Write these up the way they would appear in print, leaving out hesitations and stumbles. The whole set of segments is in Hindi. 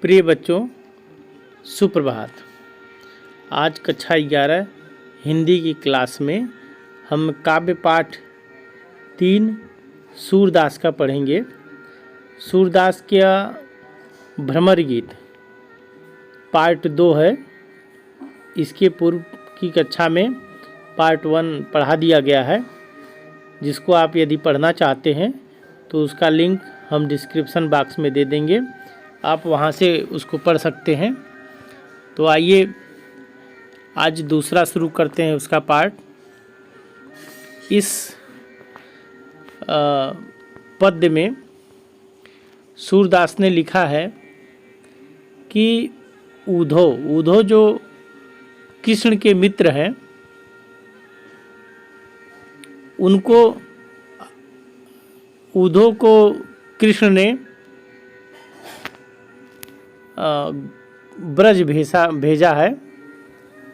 प्रिय बच्चों, सुप्रभात। आज कक्षा 11 हिंदी की क्लास में हम काव्य पाठ 3 सूरदास का पढ़ेंगे। सूरदास का भ्रमर गीत पार्ट 2 है। इसके पूर्व की कक्षा में पार्ट 1 पढ़ा दिया गया है, जिसको आप यदि पढ़ना चाहते हैं तो उसका लिंक हम डिस्क्रिप्शन बॉक्स में दे देंगे, आप वहां से उसको पढ़ सकते हैं। तो आइए आज दूसरा शुरू करते हैं उसका पार्ट। इस पद्य में सूरदास ने लिखा है कि उधो जो कृष्ण के मित्र हैं, उनको उधो को कृष्ण ने ब्रज भेजा है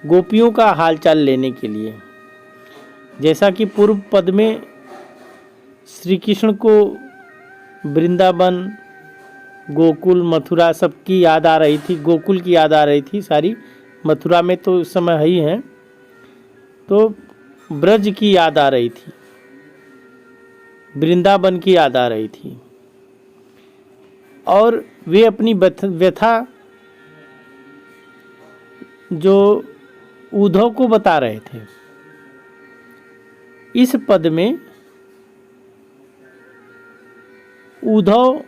गोपियों का हालचाल लेने के लिए। जैसा कि पूर्व पद में श्री कृष्ण को वृंदावन, गोकुल, मथुरा सबकी याद आ रही थी, गोकुल की याद आ रही थी सारी, मथुरा में तो उस समय ही हैं, तो ब्रज की याद आ रही थी, वृंदावन की याद आ रही थी, और वे अपनी व्यथा जो उद्धव को बता रहे थे। इस पद में उद्धव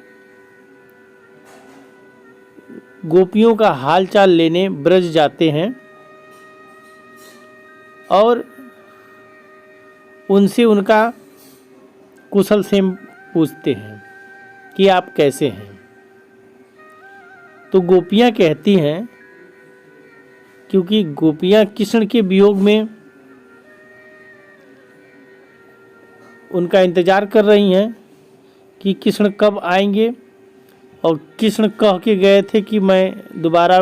गोपियों का हालचाल लेने ब्रज जाते हैं और उनसे उनका कुशल क्षेम पूछते हैं कि आप कैसे हैं। तो गोपियाँ कहती हैं, क्योंकि गोपियाँ कृष्ण के वियोग में उनका इंतज़ार कर रही हैं कि कृष्ण कब आएंगे, और कृष्ण कह के गए थे कि मैं दोबारा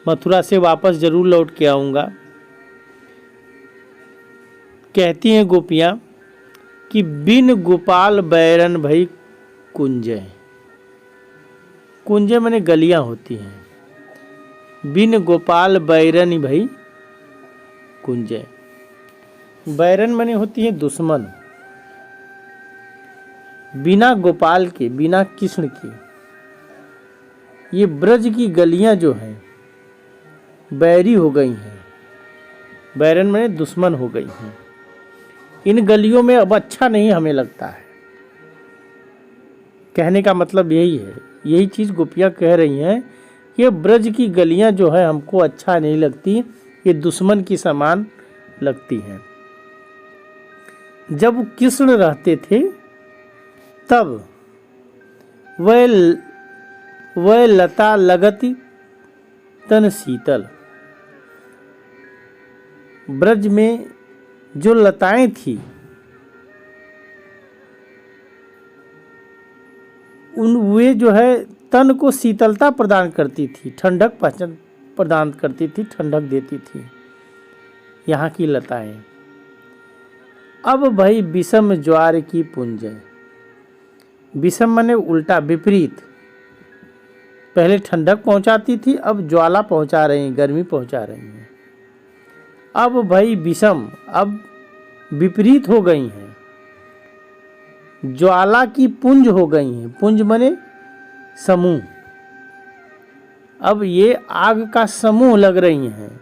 मथुरा से वापस ज़रूर लौट के आऊँगा। कहती हैं गोपियाँ कि बिन गोपाल बैरन भई कुंजय। कुंजय माने गलियाँ होती हैं। बिन गोपाल बैरन भई कुंजय। बैरन माने होती है दुश्मन। बिना गोपाल के, बिना कृष्ण के ये ब्रज की गलियां जो हैं बैरी हो गई हैं। बैरन माने दुश्मन हो गई हैं। इन गलियों में अब अच्छा नहीं हमें लगता है। कहने का मतलब यही है, यही चीज़ गोपियाँ कह रही हैं, ये ब्रज की गलियां जो है हमको अच्छा नहीं लगती, ये दुश्मन की समान लगती हैं। जब कृष्ण रहते थे तब वह लता लगती तन शीतल। ब्रज में जो लताएं थी वे जो है तन को शीतलता प्रदान करती थी, ठंडक प्रदान करती थी, ठंडक देती थी यहाँ की लताएं। अब भाई विषम ज्वार की पुंजय। विषम माने उल्टा, विपरीत। पहले ठंडक पहुंचाती थी, अब ज्वाला पहुंचा रही हैं, गर्मी पहुंचा रही हैं। अब भाई विषम, अब विपरीत हो गई हैं, ज्वाला की पुंज हो गई हैं। पुंज माने समूह। अब ये आग का समूह लग रही हैं।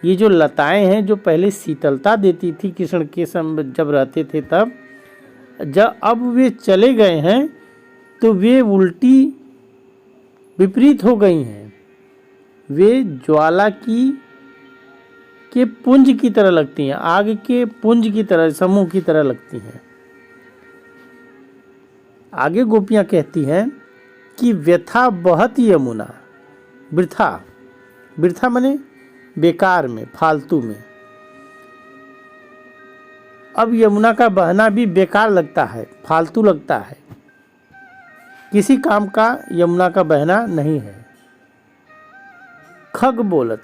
ये जो लताएं हैं जो पहले शीतलता देती थी कृष्ण के जब रहते थे तब, जब अब वे चले गए हैं तो वे उल्टी विपरीत हो गई हैं। वे ज्वाला के पुंज की तरह लगती हैं, आग के पुंज की तरह, समूह की तरह लगती हैं। आगे गोपियाँ कहती हैं कि व्यथा बहत यमुना। वृथा, वृथा माने बेकार में, फालतू में। अब यमुना का बहना भी बेकार लगता है, फालतू लगता है, किसी काम का यमुना का बहना नहीं है। खग बोलत।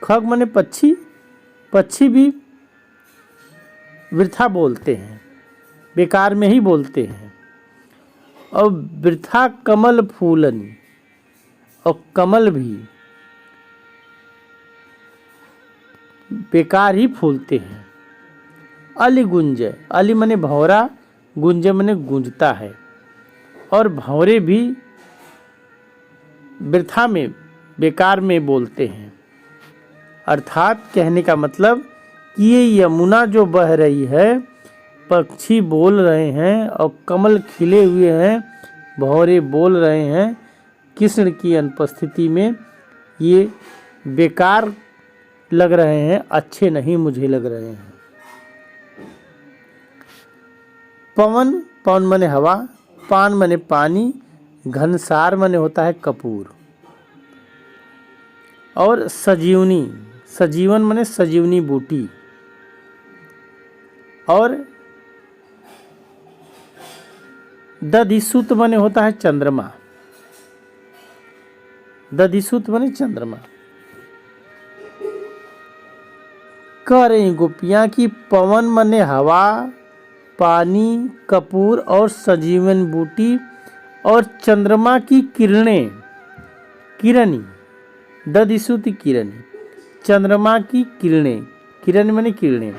खग माने पक्षी, पक्षी भी वृथा बोलते हैं, बेकार में ही बोलते हैं। और वृथा कमल फूलनी। और कमल भी बेकार ही फूलते हैं। अली गुंजे, अली मने भौरा, गुंजे मने गूंजता है, और भौरे भी वृथा में, बेकार में बोलते हैं। अर्थात कहने का मतलब कि ये यमुना जो बह रही है, पक्षी बोल रहे हैं और कमल खिले हुए हैं, भौरे बोल रहे हैं, कृष्ण की अनुपस्थिति में ये बेकार लग रहे हैं, अच्छे नहीं मुझे लग रहे हैं। पवन, पवन मने हवा, पान मने पानी, घनसार मने होता है कपूर, और सजीवनी, सजीवन मने सजीवनी बूटी, और दधिसुत मने होता है चंद्रमा, दधिसुत मने चंद्रमा। कह रही गोपियां कि पवन मने हवा, पानी, कपूर और सजीवन बूटी और चंद्रमा की किरणें, किरणी, दधिसुत किरणी, चंद्रमा की किरणें, किरण मने किरणें।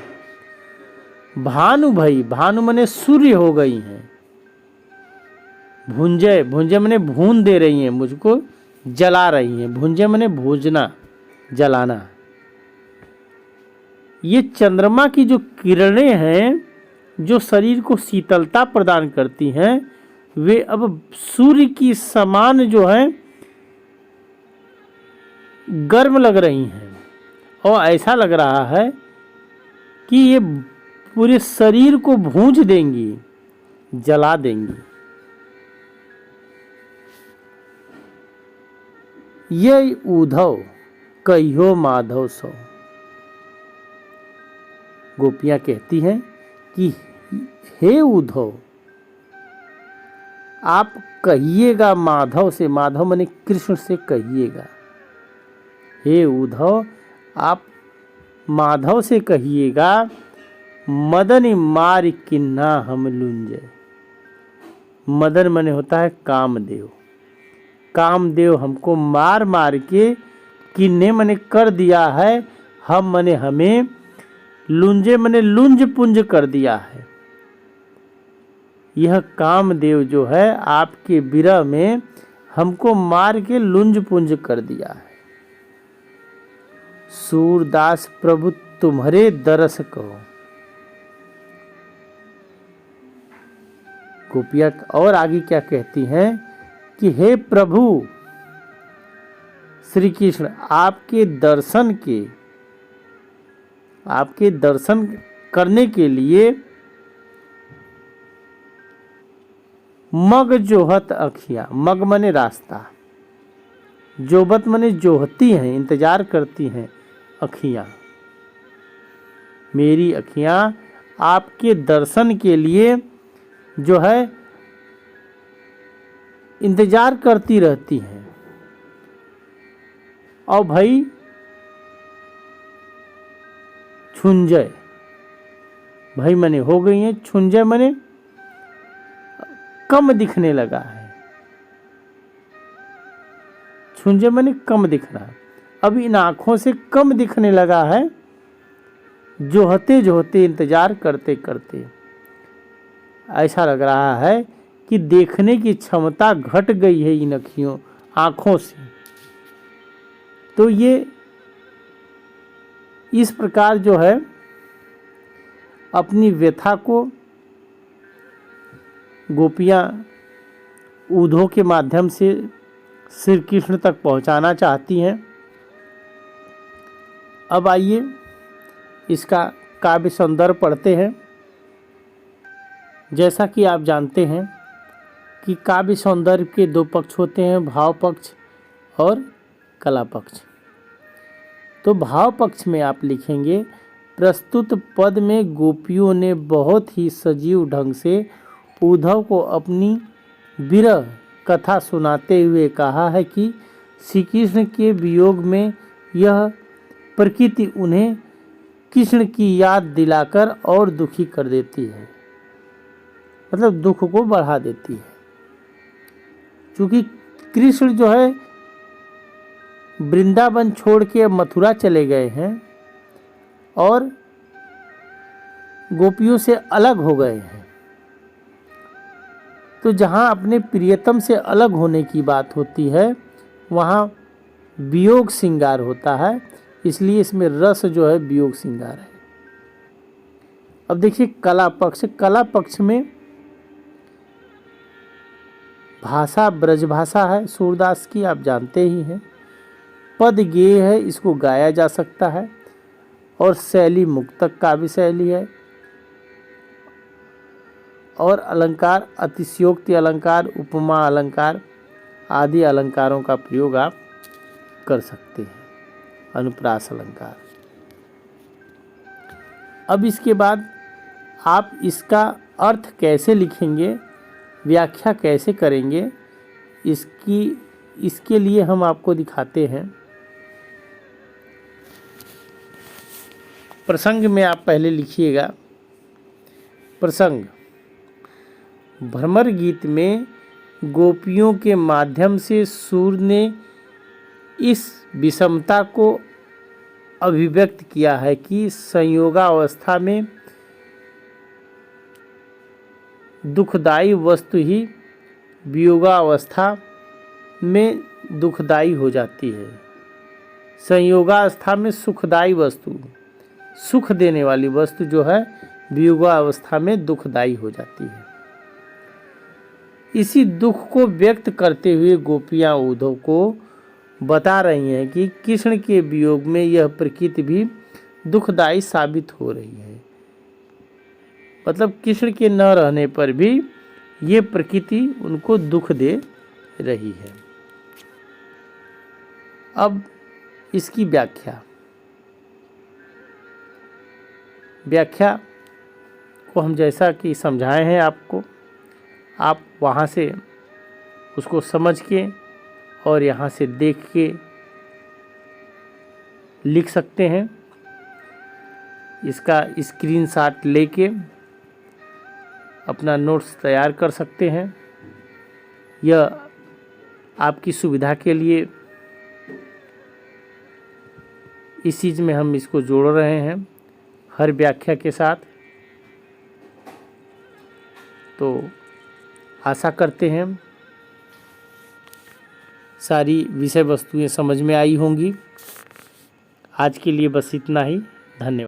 भानु भई, भानु मने सूर्य हो गई हैं। भुंजे, भुंजे मने भून दे रही हैं मुझको, जला रही हैं। भुंजे मने भूजना, जलाना। ये चंद्रमा की जो किरणें हैं, जो शरीर को शीतलता प्रदान करती हैं, वे अब सूर्य की समान जो है गर्म लग रही हैं, और ऐसा लग रहा है कि ये पूरे शरीर को भूंज देंगी, जला देंगी। ये उद्धव कहियो माधव सो। गोपियां कहती हैं कि हे उद्धव, आप कहिएगा माधव से, माधव माने कृष्ण से कहिएगा। हे उद्धव, आप माधव से कहिएगा, मदन मार किन्ना हम लुंजे। मदन माने होता है कामदेव, कामदेव हमको मार मार के किन्ने मने कर दिया है, हम मने हमें, लुंजे मने लुंज पुंज कर दिया है। यह कामदेव जो है आपके विरह में हमको मार के लुंज पुंज कर दिया है। सूरदास प्रभु तुम्हारे दरस कहो। गोपियां और आगे क्या कहती हैं कि हे प्रभु श्री कृष्ण, आपके दर्शन करने के लिए मग जोहत अखियां, मग मने रास्ता, जोबत मने जोहती हैं, इंतजार करती हैं अखियां। मेरी अखियां आपके दर्शन के लिए जो है इंतजार करती रहती हैं। और भाई छुंजय, भाई मने हो गई हैं, छुंजय मने कम दिखने लगा है, छुंजय मने कम दिखना, अब इन आंखों से कम दिखने लगा है, जोहते जोहते, इंतजार करते करते ऐसा लग रहा है कि देखने की क्षमता घट गई है इन आंखों से। तो ये इस प्रकार जो है अपनी व्यथा को गोपियां उद्धव के माध्यम से श्री कृष्ण तक पहुंचाना चाहती हैं। अब आइए इसका काव्य सौंदर्य पढ़ते हैं। जैसा कि आप जानते हैं कि काव्य सौंदर्य के दो पक्ष होते हैं, भाव पक्ष और कला पक्ष। तो भाव पक्ष में आप लिखेंगे, प्रस्तुत पद में गोपियों ने बहुत ही सजीव ढंग से उद्धव को अपनी विरह कथा सुनाते हुए कहा है कि श्री कृष्ण के वियोग में यह प्रकृति उन्हें कृष्ण की याद दिलाकर और दुखी कर देती है, मतलब दुख को बढ़ा देती है। क्योंकि कृष्ण जो है वृंदावन छोड़ के अब मथुरा चले गए हैं और गोपियों से अलग हो गए हैं। तो जहाँ अपने प्रियतम से अलग होने की बात होती है वहाँ वियोग श्रृंगार होता है, इसलिए इसमें रस जो है वियोग श्रृंगार है। अब देखिए कला पक्ष। कला पक्ष में भाषा ब्रज भाषा है सूरदास की, आप जानते ही हैं। पद गेय है, इसको गाया जा सकता है और शैली मुक्तक काव्य शैली है। और अलंकार अतिशयोक्ति अलंकार, उपमा अलंकार आदि अलंकारों का प्रयोग आप कर सकते हैं, अनुप्रास अलंकार। अब इसके बाद आप इसका अर्थ कैसे लिखेंगे, व्याख्या कैसे करेंगे, इसके लिए हम आपको दिखाते हैं। प्रसंग में आप पहले लिखिएगा। प्रसंग भ्रमर गीत में गोपियों के माध्यम से सूर ने इस विषमता को अभिव्यक्त किया है कि संयोगावस्था में दुखदायी वस्तु ही वियोगावस्था में दुखदायी हो जाती है। संयोगावस्था में सुखदायी वस्तु, सुख देने वाली वस्तु जो है वियोगावस्था में दुखदायी हो जाती है। इसी दुख को व्यक्त करते हुए गोपियाँ उद्धव को बता रही हैं कि कृष्ण के वियोग में यह प्रकृति भी दुखदायी साबित हो रही है। मतलब कृष्ण के न रहने पर भी ये प्रकृति उनको दुख दे रही है। अब इसकी व्याख्या को हम जैसा कि समझाए हैं आपको, आप वहाँ से उसको समझ के और यहाँ से देख के लिख सकते हैं। इसका स्क्रीनशॉट लेके अपना नोट्स तैयार कर सकते हैं। यह आपकी सुविधा के लिए इस चीज़ में हम इसको जोड़ रहे हैं हर व्याख्या के साथ। तो आशा करते हैं सारी विषय वस्तुएं समझ में आई होंगी। आज के लिए बस इतना ही। धन्यवाद।